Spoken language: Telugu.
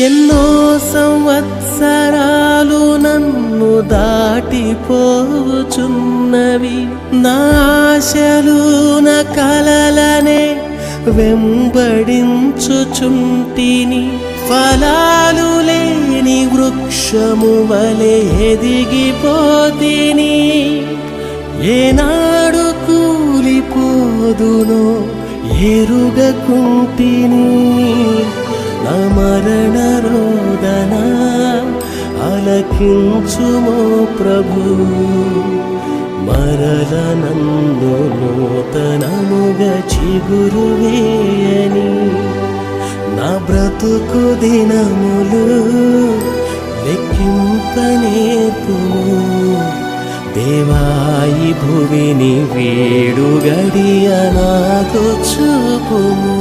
ఎన్నో సంవత్సరాలు నన్ను దాటిపోచున్నవి, నా ఆశలు నా కలలనే వెంబడించుచుంటిని. ఫలాలు లేని వృక్షము వలె ఎదిగిపోతిని, ఏనాడు కూలిపోదునో ఎరుగకుంటిని. నా మరణ రోదన ఆలకించుమో ప్రభు, మరల నన్ను నూతనముగా చిగురు వేయని. నా బ్రతుకు దినములు లెక్కింపనేర్పుము దేవాయి భువిని వేడు గడియ నాకు చూపుము.